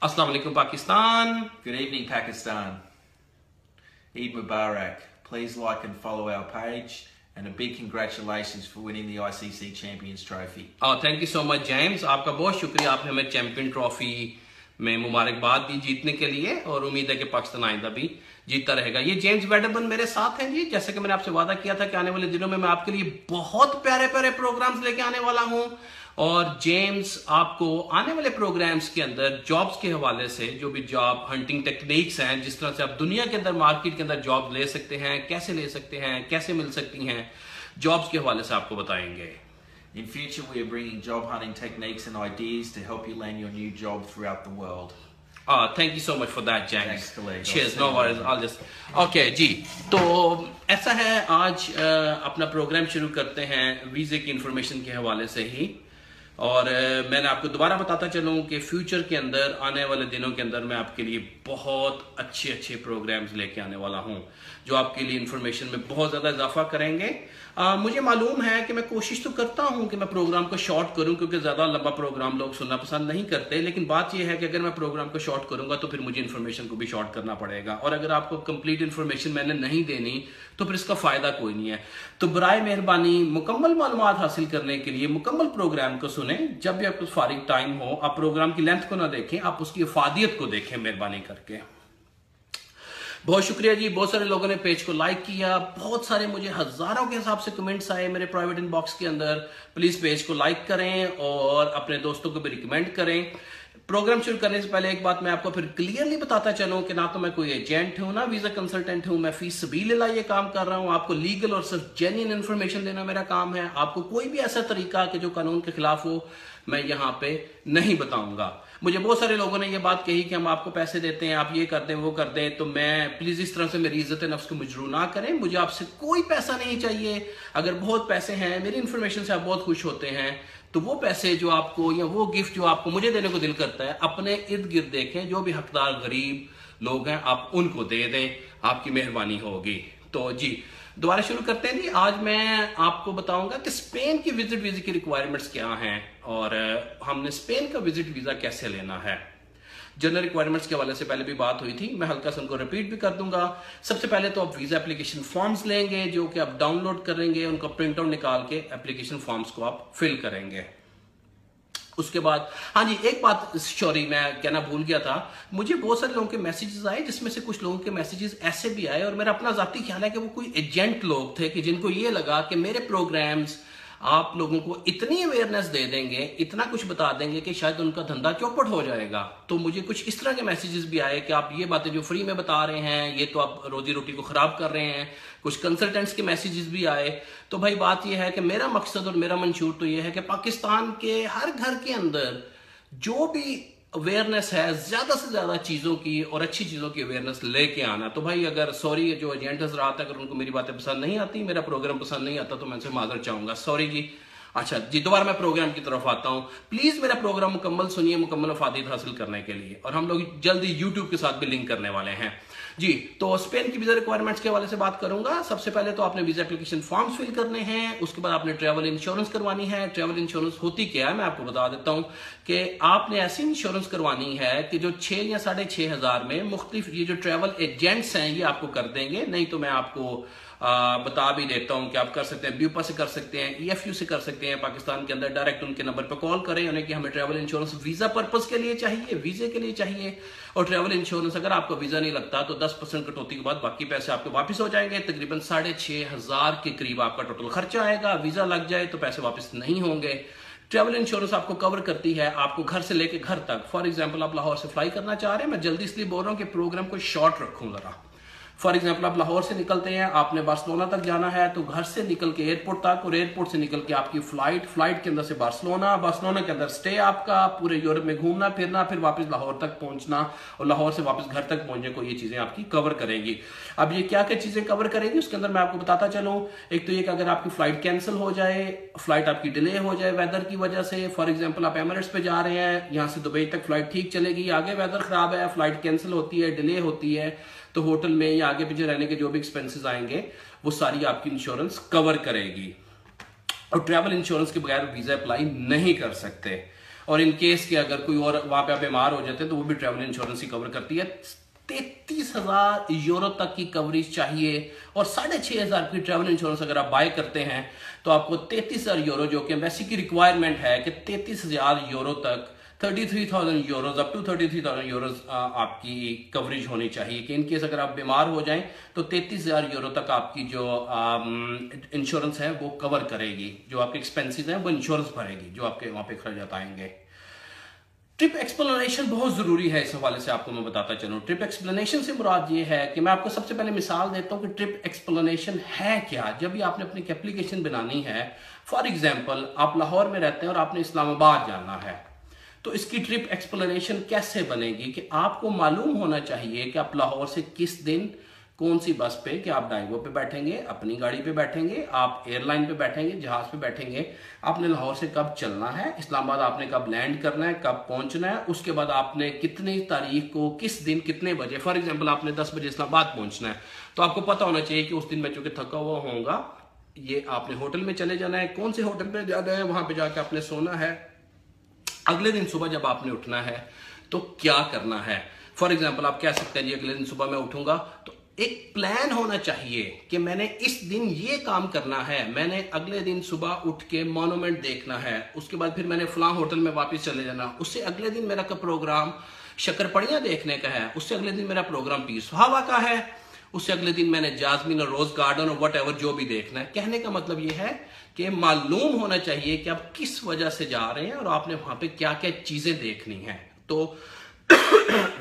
Assalamu alaikum Pakistan. Good evening, Pakistan. Eid Mubarak. Please like and follow our page, and a big congratulations for winning the ICC Champions Trophy. Thank you so much James, आपका बहुत शुक्रिया, आपने हमें champion trophy में मुबारकबाद दी जीतने के लिए, और उम्मीद है कि पाकिस्तान आइंदा भी जीतता रहेगा। ये जेम्स वेडरबर्न मेरे साथ हैं जी। जैसे कि मैंने आपसे वादा किया था कि आने वाले दिनों में मैं आपके लिए बहुत प्यारे प्यारे प्रोग्राम्स लेके आने वाला हूं, और जेम्स आपको आने वाले प्रोग्राम्स के अंदर जॉब्स के हवाले से जो भी जॉब हंटिंग टेक्निक्स हैं, जिस तरह से आप दुनिया के अंदर मार्केट के अंदर जॉब ले सकते हैं, कैसे ले सकते हैं, कैसे मिल सकती हैं, जॉब्स के हवाले से आपको बताएंगे। In future, we are bringing job hunting techniques and ideas to help you land your new job throughout the world. Thank you so much for that, James. Thanks, colleague. Cheers. No worries. I'll just. Okay, जी। तो ऐसा है, आज अपना programme शुरू करते हैं वीजे की information के हवाले से ही, और मैंने आपको दोबारा बताता चलूं कि फ्यूचर के अंदर आने वाले दिनों के अंदर मैं आपके लिए बहुत अच्छे अच्छे प्रोग्राम्स लेके आने वाला हूं जो आपके लिए इंफॉर्मेशन में बहुत ज़्यादा इजाफा करेंगे। मुझे मालूम है कि मैं कोशिश तो करता हूं कि मैं प्रोग्राम को शॉर्ट करूं, क्योंकि ज़्यादा लंबा प्रोग्राम लोग सुनना पसंद नहीं करते, लेकिन बात यह है कि अगर मैं प्रोग्राम को शॉर्ट करूंगा तो फिर मुझे इन्फॉर्मेशन को भी शॉर्ट करना पड़ेगा, और अगर आपको कंप्लीट इन्फॉर्मेशन मैंने नहीं देनी तो फिर इसका फ़ायदा कोई नहीं है। तो बराए मेहरबानी मुकम्मल मालूमात हासिल करने के लिए मुकम्मल प्रोग्राम को सुने। जब भी आपको फारिग टाइम हो, आप प्रोग्राम की लेंथ को ना देखें, आप उसकी अफादियत को देखें मेहरबानी करके। बहुत शुक्रिया जी, बहुत सारे लोगों ने पेज को लाइक किया, बहुत सारे मुझे हजारों के हिसाब से कमेंट्स आए मेरे प्राइवेट इनबॉक्स के अंदर। प्लीज पेज को लाइक करें और अपने दोस्तों को भी रिकमेंड करें। प्रोग्राम शुरू करने से पहले एक बात मैं आपको फिर क्लियरली बताता चलूं कि ना तो मैं कोई एजेंट हूं, ना वीजा कंसल्टेंट हूं, मैं फीस सबीलिल्लाह ये काम कर रहा हूं। आपको लीगल और सिर्फ जेन्युइन इन्फॉर्मेशन देना मेरा काम है। आपको कोई भी ऐसा तरीका कि जो कानून के खिलाफ हो मैं यहाँ पे नहीं बताऊंगा। मुझे बहुत सारे लोगों ने ये बात कही कि हम आपको पैसे देते हैं, आप ये कर दें वो कर दें, तो मैं प्लीज इस तरह से मेरी इज्जत नफ्स को मजरू ना करें। मुझे आपसे कोई पैसा नहीं चाहिए। अगर बहुत पैसे हैं, मेरी इन्फॉर्मेशन से आप बहुत खुश होते हैं, तो वो पैसे जो आपको या वो गिफ्ट जो आपको मुझे देने को दिल करता है, अपने इर्द गिर्द देखें, जो भी हकदार गरीब लोग हैं आप उनको दे दें, आपकी मेहरबानी होगी। तो जी दोबारा शुरू करते हैं जी। आज मैं आपको बताऊंगा कि स्पेन की विजिट वीजा की रिक्वायरमेंट्स क्या हैं, और हमने स्पेन का विजिट वीजा कैसे लेना है। जनरल रिक्वायरमेंट्स के हवाले से पहले भी बात हुई थी, मैं हल्का सा उनको रिपीट भी कर दूंगा। सबसे पहले तो आप वीजा एप्लीकेशन फॉर्म्स लेंगे, जो कि आप डाउनलोड करेंगे, उनका प्रिंट आउट निकाल के एप्लीकेशन फॉर्म्स को आप फिल करेंगे। उसके बाद हाँ जी, एक बात सॉरी मैं कहना भूल गया था, मुझे बहुत सारे लोगों के मैसेजेस आए, जिसमें से कुछ लोगों के मैसेजेस ऐसे भी आए, और मेरा अपना जाती ख्याल है कि वो कोई एजेंट लोग थे कि जिनको ये लगा कि मेरे प्रोग्राम्स आप लोगों को इतनी अवेयरनेस दे देंगे, इतना कुछ बता देंगे कि शायद उनका धंधा चौपट हो जाएगा। तो मुझे कुछ इस तरह के मैसेजेस भी आए कि आप ये बातें जो फ्री में बता रहे हैं, ये तो आप रोजी रोटी को खराब कर रहे हैं। कुछ कंसल्टेंट्स के मैसेजेस भी आए। तो भाई बात यह है कि मेरा मकसद और मेरा मंशूर तो यह है कि पाकिस्तान के हर घर के अंदर जो भी अवेयरनेस है, ज्यादा से ज्यादा चीजों की और अच्छी चीजों की अवेयरनेस लेके आना। तो भाई अगर सॉरी जो एजेंट हजरात, अगर उनको मेरी बातें पसंद नहीं आती, मेरा प्रोग्राम पसंद नहीं आता, तो मैं उनसे माजरत चाहूंगा, सॉरी जी। अच्छा जी, दोबारा मैं प्रोग्राम की तरफ आता हूं। प्लीज मेरा प्रोग्राम मुकम्मल सुनिए, मुकम्मल अफादियत हासिल करने के लिए, और हम लोग जल्दी यूट्यूब के साथ भी लिंक करने वाले हैं जी। तो स्पेन की वीजा रिक्वायरमेंट्स के हवाले से बात करूंगा। सबसे पहले तो आपने वीजा एप्लीकेशन फॉर्म्स फिल करने हैं, उसके बाद आपने ट्रैवल इंश्योरेंस करवानी है। ट्रैवल इंश्योरेंस होती क्या है मैं आपको बता देता हूं कि आपने ऐसी इंश्योरेंस करवानी है कि जो 6 या 6,500 में मुख्तलिफ ये जो ट्रैवल एजेंट्स हैं ये आपको कर देंगे। नहीं तो मैं आपको बता भी देता हूं कि आप कर सकते हैं, ब्यूपा से कर सकते हैं, EFU से कर सकते हैं। पाकिस्तान के अंदर डायरेक्ट उनके नंबर पर कॉल करें उन्हें कि हमें ट्रैवल इंश्योरेंस वीजा पर्पस के लिए चाहिए, वीजे के लिए चाहिए। और ट्रैवल इंश्योरेंस अगर आपको वीजा नहीं लगता तो 10% कटौती के बाद बाकी पैसे आपके वापस हो जाएंगे। तकरीबन 6,500 के करीब आपका टोटल खर्चा आएगा। वीजा लग जाए तो पैसे वापस नहीं होंगे। ट्रैवल इंश्योरेंस आपको कवर करती है आपको घर से लेके घर तक। फॉर एग्जांपल आप लाहौर से फ्लाई करना चाह रहे हैं, मैं जल्दी इसलिए बोल रहा हूं कि प्रोग्राम को शॉर्ट रखूं जरा। फॉर एग्जाम्पल आप लाहौर से निकलते हैं, आपने बार्सिलोना तक जाना है, तो घर से निकल के एयरपोर्ट तक, और एयरपोर्ट से निकल के आपकी फ्लाइट के अंदर से बार्सिलोना के अंदर स्टे आपका, पूरे यूरोप में घूमना फिरना, फिर वापस लाहौर तक पहुंचना, और लाहौर से वापस घर तक पहुंचने को ये चीजें आपकी कवर करेंगी। अब ये क्या क्या चीजें कवर करेंगी उसके अंदर मैं आपको बताता चलूं। एक तो ये कि अगर आपकी फ्लाइट कैंसिल हो जाए, फ्लाइट आपकी डिले हो जाए वेदर की वजह से, फॉर एग्जाम्पल आप एमिरेट्स पे जा रहे हैं, यहाँ से दुबई तक फ्लाइट ठीक चलेगी, आगे वेदर खराब है, फ्लाइट कैंसिल होती है, डिले होती है, तो होटल में या आगे पीछे रहने के जो भी एक्सपेंसेस आएंगे वो सारी आपकी इंश्योरेंस कवर करेगी। और ट्रैवल इंश्योरेंस के बगैर वीजा अप्लाई नहीं कर सकते। और इन केस के अगर कोई और वहां पे आप बीमार हो जाते हैं तो वो भी ट्रैवल इंश्योरेंस ही कवर करती है। 33,000 यूरो तक की कवरेज चाहिए और 6,500 की ट्रैवल इंश्योरेंस अगर आप बाय करते हैं तो आपको 33,000 यूरो, जो कि एम्बेसी की रिक्वायरमेंट है कि 33,000 यूरो तक 33,000 यूरोज अप टू 33,000 यूरोज आपकी कवरेज होनी चाहिए कि इनकेस अगर आप बीमार हो जाएं तो 33,000 यूरो तक आपकी जो इंश्योरेंस है वो कवर करेगी, जो आपके एक्सपेंसेस हैं वो इंश्योरेंस भरेगी, जो आपके वहां पे खर्च आएंगे। ट्रिप एक्सप्लेनेशन बहुत जरूरी है, इस हवाले से आपको मैं बताता चलूं। ट्रिप एक्सप्लेनेशन से मुराद ये है कि मैं आपको सबसे पहले मिसाल देता हूं कि ट्रिप एक्सप्लेनेशन है क्या। जब भी आपने अपनी एप्लीकेशन बनानी है, फॉर एग्जांपल आप लाहौर में रहते हैं और आपने इस्लामाबाद जाना है, तो इसकी ट्रिप एक्सप्लेनेशन कैसे बनेगी कि आपको मालूम होना चाहिए कि आप लाहौर से किस दिन कौन सी बस पे, कि आप डाइवो पे बैठेंगे, अपनी गाड़ी पे बैठेंगे, आप एयरलाइन पे बैठेंगे, जहाज पे बैठेंगे, आपने लाहौर से कब चलना है, इस्लामाबाद आपने कब लैंड करना है, कब पहुंचना है, उसके बाद आपने कितनी तारीख को किस दिन कितने बजे, फॉर एग्जांपल आपने 10 बजे इस्लामाबाद पहुंचना है, तो आपको पता होना चाहिए कि उस दिन मैं चूंकि थका हुआ होऊंगा, ये आपने होटल में चले जाना है, कौन से होटल पे जाना है, वहां पे जाके आपने सोना है, अगले दिन सुबह जब आपने उठना है तो क्या करना है। फॉर एग्जाम्पल आप कह सकते हैं जी अगले दिन सुबह मैं उठूंगा, तो एक प्लान होना चाहिए कि मैंने इस दिन ये काम करना है, मैंने अगले दिन सुबह उठ के मॉन्यूमेंट देखना है, उसके बाद फिर मैंने फलां होटल में वापस चले जाना, उससे अगले दिन मेरा प्रोग्राम शक्करपड़ियां देखने का है, उससे अगले दिन मेरा प्रोग्राम पीस हवा का है, उससे अगले दिन मैंने जासमीन और रोज गार्डन और वट एवर जो भी देखना है। कहने का मतलब ये है कि मालूम होना चाहिए कि आप किस वजह से जा रहे हैं और आपने वहां पे क्या क्या चीजें देखनी है। तो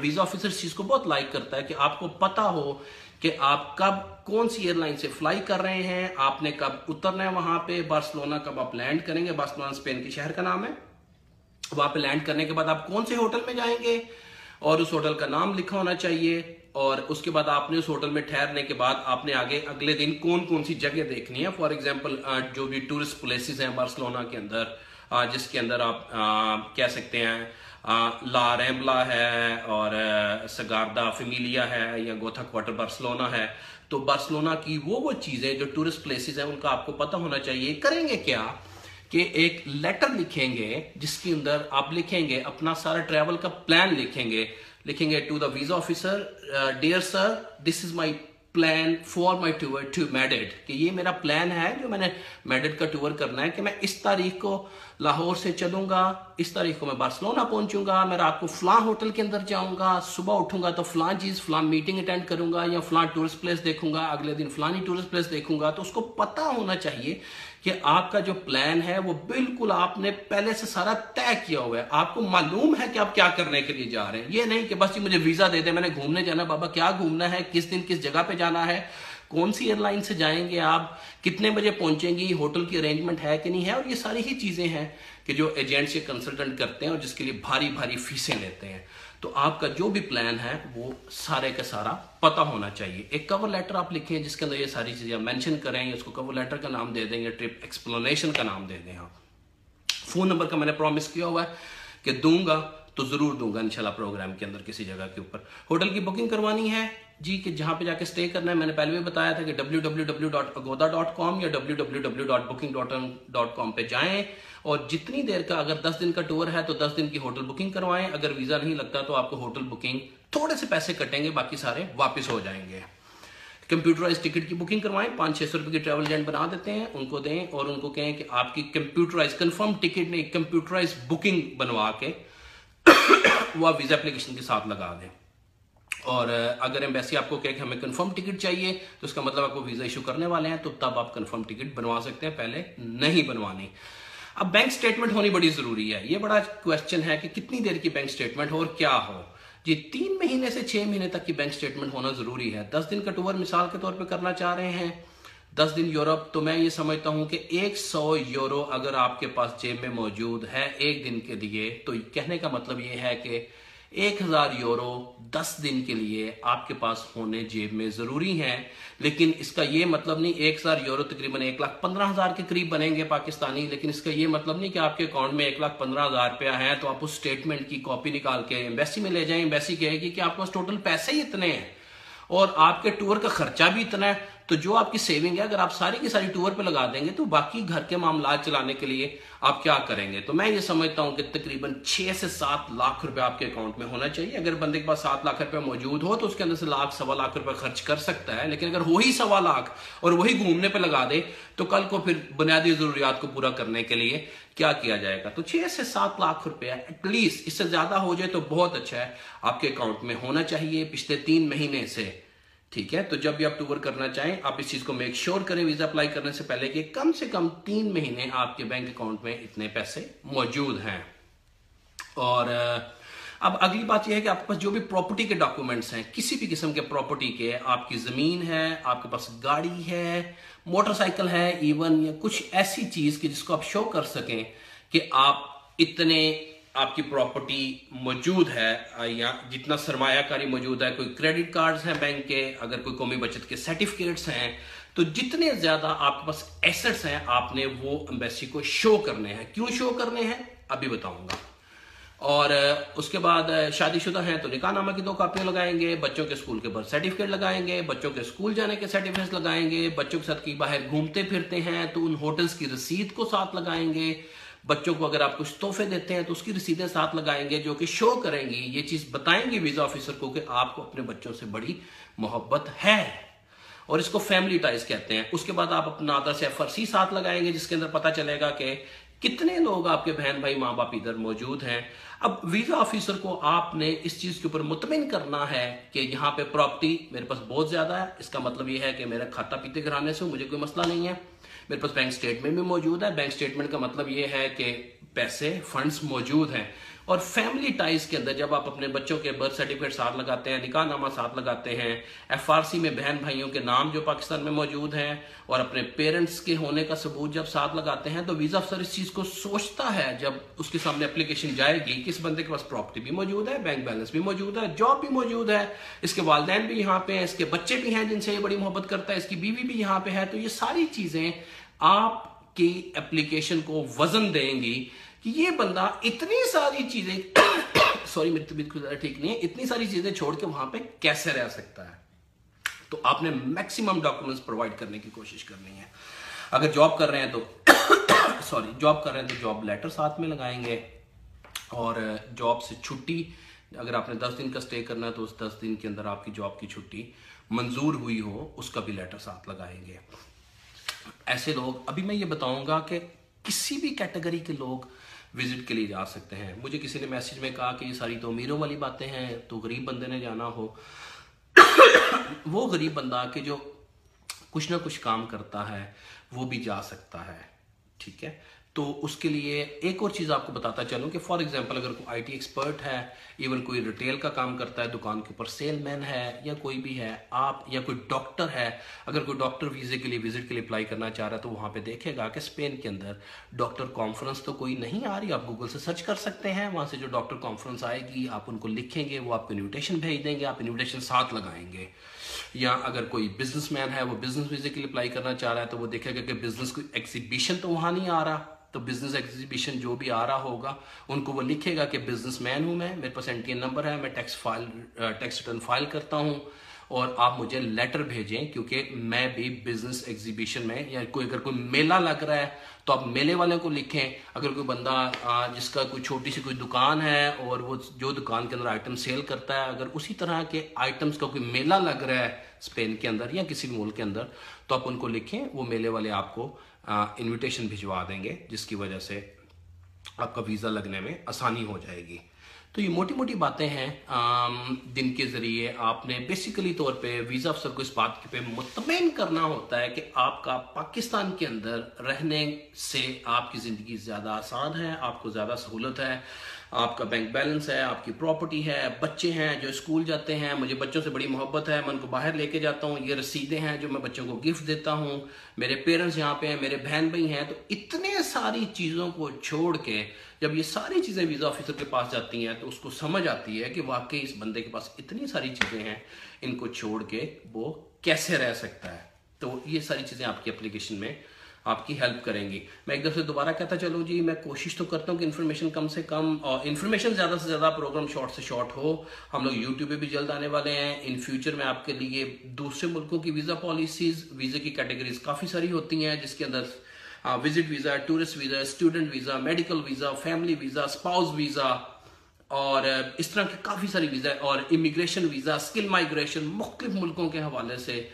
वीजा ऑफिसर इस चीज को बहुत लाइक करता है कि आपको पता हो कि आप कब कौन सी एयरलाइन से फ्लाई कर रहे हैं, आपने कब उतरना है वहां पे, बार्सिलोना कब आप लैंड करेंगे, बार्सिलोना स्पेन के शहर का नाम है, वहां पे लैंड करने के बाद आप कौन से होटल में जाएंगे और उस होटल का नाम लिखा होना चाहिए, और उसके बाद आपने उस होटल में ठहरने के बाद आपने आगे अगले दिन कौन कौन सी जगह देखनी है। फॉर एग्जांपल जो भी टूरिस्ट प्लेसेस हैं बार्सिलोना के अंदर, जिसके अंदर आप कह सकते हैं ला रैम्बला है और सगारदा फेमिलिया है या गोथा क्वार्टर बार्सिलोना है, तो बार्सिलोना की वो चीजें जो टूरिस्ट प्लेसेस हैं उनका आपको पता होना चाहिए। करेंगे क्या कि एक लेटर लिखेंगे जिसके अंदर आप लिखेंगे अपना सारा ट्रैवल का प्लान, लिखेंगे to the visa officer, dear sir this is my plan for my tour to Madrid, कि ये मेरा प्लान है जो मैंने मैड्रिड का टूर करना है, कि मैं इस तारीख को लाहौर से चलूंगा, इस तारीख को मैं बार्सिलोना पहुंचूंगा, मैं रात को फलां होटल के अंदर जाऊंगा, सुबह उठूंगा तो फलां चीज फलां मीटिंग अटेंड करूंगा या फलां टूरिस्ट प्लेस देखूंगा, अगले दिन फलानी टूरिस्ट प्लेस देखूंगा। तो उसको पता होना चाहिए कि आपका जो प्लान है वो बिल्कुल आपने पहले से सारा तय किया हुआ है, आपको मालूम है कि आप क्या करने के लिए जा रहे हैं। ये नहीं कि बस मुझे वीजा दे दे, मैंने घूमने जाना, बाबा क्या घूमना है, किस दिन किस जगह पे जाना है, कौन सी एयरलाइन से जाएंगे आप, कितने बजे पहुंचेंगी, होटल की अरेंजमेंट है कि नहीं है, और ये सारी ही चीजें हैं कि जो एजेंट्स या कंसल्टेंट करते हैं और जिसके लिए भारी भारी फीसें लेते हैं। तो आपका जो भी प्लान है वो सारे का सारा पता होना चाहिए। एक कवर लेटर आप लिखें जिसके अंदर ये सारी चीजें मेंशन करें, उसको कवर लेटर का नाम दे देंगे, ट्रिप एक्सप्लेनेशन का नाम दे दें आप। फोन नंबर का मैंने प्रॉमिस किया हुआ है कि दूंगा तो जरूर दूंगा इंशाल्लाह प्रोग्राम के अंदर किसी जगह के ऊपर। होटल की बुकिंग करवानी है जी, कि जहां पे जाके स्टे करना है, मैंने पहले भी बताया था कि www.agoda.com या www.booking.com पे जाएं और जितनी देर का, अगर 10 दिन का टूर है तो 10 दिन की होटल बुकिंग करवाएं। अगर वीजा नहीं लगता तो आपको होटल बुकिंग थोड़े से पैसे कटेंगे, बाकी सारे वापस हो जाएंगे। कंप्यूटराइज टिकट की बुकिंग करवाएं, 500-600 रुपए की ट्रैवल एजेंट बना देते हैं, उनको दें और उनको कहें कि आपकी कंप्यूटराइज कंफर्म टिकट नहीं, कंप्यूटराइज बुकिंग बनवा के वो आप वीजा एप्लीकेशन के साथ लगा दें। और अगर एम्बेसी आपको कहे कि हमें कंफर्म टिकट चाहिए तो उसका मतलब आपको वीजा इशू करने वाले हैं, तो तब आप कंफर्म टिकट बनवा सकते हैं, पहले नहीं बनवानी। अब बैंक स्टेटमेंट होनी बड़ी जरूरी है। ये बड़ा क्वेश्चन है कि कितनी देर की बैंक स्टेटमेंट हो और क्या हो जी। 3 महीने से 6 महीने तक की बैंक स्टेटमेंट होना जरूरी है। 10 दिन का टूर मिसाल के तौर पर करना चाह रहे हैं, 10 दिन यूरोप, तो मैं ये समझता हूं कि 100 यूरो अगर आपके पास जेब में मौजूद है एक दिन के लिए, तो कहने का मतलब ये है कि 1000 यूरो 10 दिन के लिए आपके पास होने जेब में जरूरी हैं। लेकिन इसका ये मतलब नहीं 1000 यूरो तकरीबन 1,15,000 के करीब बनेंगे पाकिस्तानी, लेकिन इसका ये मतलब नहीं कि आपके अकाउंट में 1,15,000 रुपया है तो आप उस स्टेटमेंट की कॉपी निकाल के एम्बेसी में ले जाएं। एम्बेसी कहेगी कि आपके पास टोटल पैसे ही इतने हैं और आपके टूर का खर्चा भी इतना है, तो जो आपकी सेविंग है अगर आप सारी की सारी टूर पे लगा देंगे तो बाकी घर के मामला चलाने के लिए आप क्या करेंगे। तो मैं ये समझता हूं कि तकरीबन 6 से 7 लाख रुपए आपके अकाउंट में होना चाहिए। अगर बंदे के पास 7 लाख रुपए मौजूद हो तो उसके अंदर से लाख सवा लाख रुपए खर्च कर सकता है, लेकिन अगर वही सवा लाख और वही घूमने पे लगा दे तो कल को फिर बुनियादी जरूरियात को पूरा करने के लिए क्या किया जाएगा। तो 6 से 7 लाख रुपया एटलीस्ट, इससे ज्यादा हो जाए तो बहुत अच्छा है, आपके अकाउंट में होना चाहिए पिछले 3 महीने से। ठीक है, तो जब भी आप टूर करना चाहें आप इस चीज को मेक श्योर करें वीजा अप्लाई करने से पहले कि कम से कम 3 महीने आपके बैंक अकाउंट में इतने पैसे मौजूद हैं। और अब अगली बात यह है कि आपके पास जो भी प्रॉपर्टी के डॉक्यूमेंट्स हैं, किसी भी किस्म के प्रॉपर्टी के, आपकी जमीन है, आपके पास गाड़ी है, मोटरसाइकिल है इवन, या कुछ ऐसी चीज की जिसको आप शो कर सकें कि आप इतने आपकी प्रॉपर्टी मौजूद है या जितना सरमायाकारी मौजूद है, कोई क्रेडिट कार्ड्स हैं बैंक के, अगर कोई कौमी बचत के सर्टिफिकेट्स हैं, तो जितने ज्यादा आपके पास एसेट्स हैं आपने वो एम्बेसी को शो करने हैं। क्यों शो करने हैं अभी बताऊंगा। और उसके बाद शादीशुदा हैं तो निकाहनामा की 2 कॉपियां लगाएंगे, बच्चों के स्कूल के बर्थ सर्टिफिकेट लगाएंगे, बच्चों के स्कूल जाने के सर्टिफिकेट लगाएंगे, बच्चों के साथ कहीं बाहर घूमते फिरते हैं तो उन होटल्स की रसीद को साथ लगाएंगे, बच्चों को अगर आप कुछ तोहफे देते हैं तो उसकी रसीदें साथ लगाएंगे जो कि शो करेंगी, ये चीज बताएंगे वीजा ऑफिसर को कि आपको अपने बच्चों से बड़ी मोहब्बत है, और इसको फैमिली टाइज कहते हैं। उसके बाद आप अपना आधार से FRC साथ लगाएंगे जिसके अंदर पता चलेगा कि कितने लोग आपके बहन भाई माँ बाप इधर मौजूद हैं। अब वीजा ऑफिसर को आपने इस चीज के ऊपर मुतमिन करना है कि यहाँ पे प्रॉपर्टी मेरे पास बहुत ज्यादा है, इसका मतलब ये है कि मेरा खाता पीते घराने से मुझे कोई मसला नहीं है, मेरे पास बैंक स्टेटमेंट भी मौजूद है, बैंक स्टेटमेंट का मतलब ये है कि पैसे फंड्स मौजूद हैं। और फैमिली टाइज के अंदर जब आप अपने बच्चों के बर्थ सर्टिफिकेट साथ लगाते हैं, निकाहनामा साथ लगाते हैं, FRC में बहन भाइयों के नाम जो पाकिस्तान में मौजूद हैं और अपने पेरेंट्स के होने का सबूत जब साथ लगाते हैं, तो वीजा अफसर इस चीज को सोचता है जब उसके सामने एप्लीकेशन जाएगी कि इस बंदे के पास प्रॉपर्टी भी मौजूद है, बैंक बैलेंस भी मौजूद है, जॉब भी मौजूद है, इसके वालिदैन भी यहाँ पे हैं, इसके बच्चे भी हैं जिनसे ये बड़ी मोहब्बत करता है, इसकी बीवी भी यहाँ पे है। तो ये सारी चीजें आपकी एप्लीकेशन को वजन देंगी कि ये बंदा इतनी सारी चीजें सॉरी मेरी तबीयत ठीक नहीं है, इतनी सारी चीजें छोड़ के वहां पे कैसे रह सकता है। तो आपने मैक्सिमम डॉक्यूमेंट्स प्रोवाइड करने की कोशिश करनी है। अगर जॉब कर रहे हैं तो जॉब कर रहे हैं तो जॉब लेटर साथ में लगाएंगे, और जॉब से छुट्टी अगर आपने 10 दिन का स्टे करना है तो उस 10 दिन के अंदर आपकी जॉब की छुट्टी मंजूर हुई हो उसका भी लेटर साथ लगाएंगे। ऐसे लोग, अभी मैं ये बताऊंगा कि किसी भी कैटेगरी के लोग विजिट के लिए जा सकते हैं। मुझे किसी ने मैसेज में कहा कि ये सारी तो अमीरों वाली बातें हैं, तो गरीब बंदे ने जाना हो वो गरीब बंदा कि जो कुछ ना कुछ काम करता है वो भी जा सकता है। ठीक है, तो उसके लिए एक और चीज आपको बताता चलूं कि फॉर एग्जांपल अगर कोई IT एक्सपर्ट है, इवन कोई रिटेल का काम करता है, दुकान के ऊपर सेलमैन है या कोई भी है, आप या कोई डॉक्टर है, अगर कोई डॉक्टर वीजे के लिए विजिट के लिए अप्लाई करना चाह रहा है तो वहां पे देखेगा कि स्पेन के अंदर डॉक्टर कॉन्फ्रेंस तो कोई नहीं आ रही, आप गूगल से सर्च कर सकते हैं, वहां से जो डॉक्टर कॉन्फ्रेंस आएगी आप उनको लिखेंगे, वो आपको इन्विटेशन भेज देंगे, आप इन्विटेशन साथ लगाएंगे। या अगर कोई बिजनेसमैन है वो बिजनेस वीजे के लिए अप्लाई करना चाह रहा है तो वो देखेगा कि बिजनेस कोई एग्जीबिशन तो वहां नहीं आ रहा, तो बिजनेस एग्जीबिशन जो भी आ रहा होगा उनको वो लिखेगा कि बिजनेसमैन हूं मैं, मेरे पास NTN नंबर है, मैं टैक्स रिटर्न फाइल करता हूं और आप मुझे लेटर भेजें क्योंकि मैं भी बिजनेस एग्जीबिशन में, या कोई अगर कोई मेला लग रहा है तो आप मेले वाले को लिखें। अगर कोई बंदा जिसका कोई छोटी सी कोई दुकान है और वो जो दुकान के अंदर आइटम सेल करता है, अगर उसी तरह के आइटम्स का कोई मेला लग रहा है स्पेन के अंदर या किसी मुल्क के अंदर, तो आप उनको लिखें, वो मेले वाले आपको इनविटेशन भिजवा देंगे जिसकी वजह से आपका वीज़ा लगने में आसानी हो जाएगी। तो ये मोटी मोटी बातें हैं जिन के ज़रिए आपने बेसिकली तौर पे वीज़ा अफसर को इस बात पे मुतमईन करना होता है कि आपका पाकिस्तान के अंदर रहने से आपकी ज़िंदगी ज़्यादा आसान है, आपको ज़्यादा सहूलत है, आपका बैंक बैलेंस है, आपकी प्रॉपर्टी है, बच्चे हैं जो स्कूल जाते हैं, मुझे बच्चों से बड़ी मोहब्बत है, मैं उनको बाहर लेके जाता हूँ, ये रसीदें हैं जो मैं बच्चों को गिफ्ट देता हूँ, मेरे पेरेंट्स यहाँ पे हैं, मेरे बहन भाई हैं। तो इतने सारी चीज़ों को छोड़ के जब ये सारी चीज़ें वीज़ा ऑफिसर के पास जाती हैं तो उसको समझ आती है कि वाकई इस बंदे के पास इतनी सारी चीज़ें हैं, इनको छोड़ के वो कैसे रह सकता है। तो ये सारी चीज़ें आपकी एप्लीकेशन में आपकी हेल्प करेंगी। मैं एक दफे दोबारा कहता चलूँ जी, मैं कोशिश तो करता हूँ कि इन्फॉर्मेशन कम से कम और इन्फॉर्मेशन ज़्यादा से ज़्यादा, प्रोग्राम शॉर्ट से शॉर्ट हो। हम लोग यूट्यूब पे भी जल्द आने वाले हैं। इन फ्यूचर में आपके लिए दूसरे मुल्कों की वीज़ा पॉलिसीज़, वीज़े की कैटेगरीज काफ़ी सारी होती हैं, जिसके अंदर visit visa, tourist visa, student visa, medical visa, family visa, spouse visa और इस तरह के काफ़ी सारी वीज़ा और इमिग्रेशन वीज़ा, स्किल माइग्रेशन, मुख्तलिफ मुल्कों के हवाले से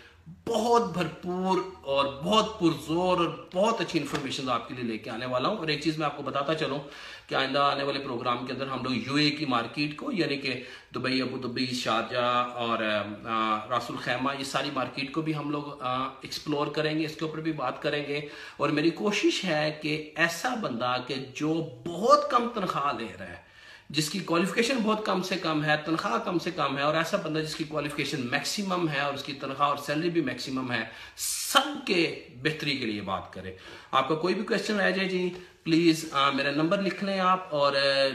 बहुत भरपूर और बहुत पुरजोर और बहुत अच्छी इन्फॉर्मेशन आपके लिए लेके आने वाला हूँ। और एक चीज़ मैं आपको बताता चलूँ कि आइंदा आने वाले प्रोग्राम के अंदर हम लोग यूए की मार्केट को, यानी कि दुबई, अबू धाबी, शारजाह और रासुल खैमा, ये सारी मार्केट को भी हम लोग एक्सप्लोर करेंगे, इसके ऊपर भी बात करेंगे। और मेरी कोशिश है कि ऐसा बंदा कि जो बहुत कम तनख्वाह ले रहा है, जिसकी क्वालिफिकेशन बहुत कम से कम है, तनख्वाह कम से कम है, और ऐसा बंदा जिसकी क्वालिफिकेशन मैक्सिमम है और उसकी तनख्वाह और सैलरी भी मैक्सिमम है, सबके बेहतरी के लिए बात करें। आपका कोई भी क्वेश्चन रह जाए जी, प्लीज़ मेरा नंबर लिख लें आप, और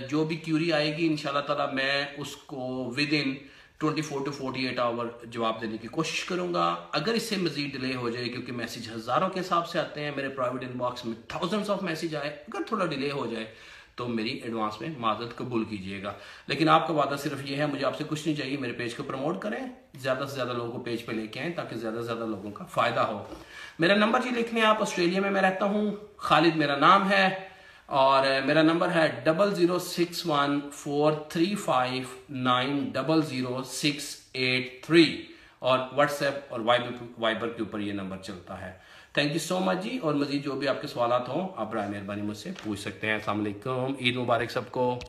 जो भी क्यूरी आएगी इंशाल्लाह ताला मैं उसको विद इन 24 to 48 आवर जवाब देने की कोशिश करूंगा। अगर इससे मजीद डिले हो जाए, क्योंकि मैसेज हज़ारों के हिसाब से आते हैं, मेरे प्राइवेट इनबॉक्स में थाउजेंड्स ऑफ मैसेज आए, अगर थोड़ा डिले हो जाए तो मेरी एडवांस में माजरत कबूल कीजिएगा। लेकिन आपका वादा सिर्फ ये है, मुझे आपसे कुछ नहीं चाहिए, मेरे पेज को प्रमोट करें, ज़्यादा से ज़्यादा लोगों को पेज पे लेके आएँ ताकि ज़्यादा से ज़्यादा लोगों का फ़ायदा हो। मेरा नंबर जी लिख लें आप, ऑस्ट्रेलिया में मैं रहता हूँ, खालिद मेरा नाम है, और मेरा नंबर है 00614359000683, और व्हाट्सएप और वाइबर के ऊपर ये नंबर चलता है। थैंक यू सो मच जी, और मजीद जो भी आपके सवाल हों आप बराए मेहरबानी मुझसे पूछ सकते हैं। अस्सलाम वालेकुम, ईद मुबारक सबको।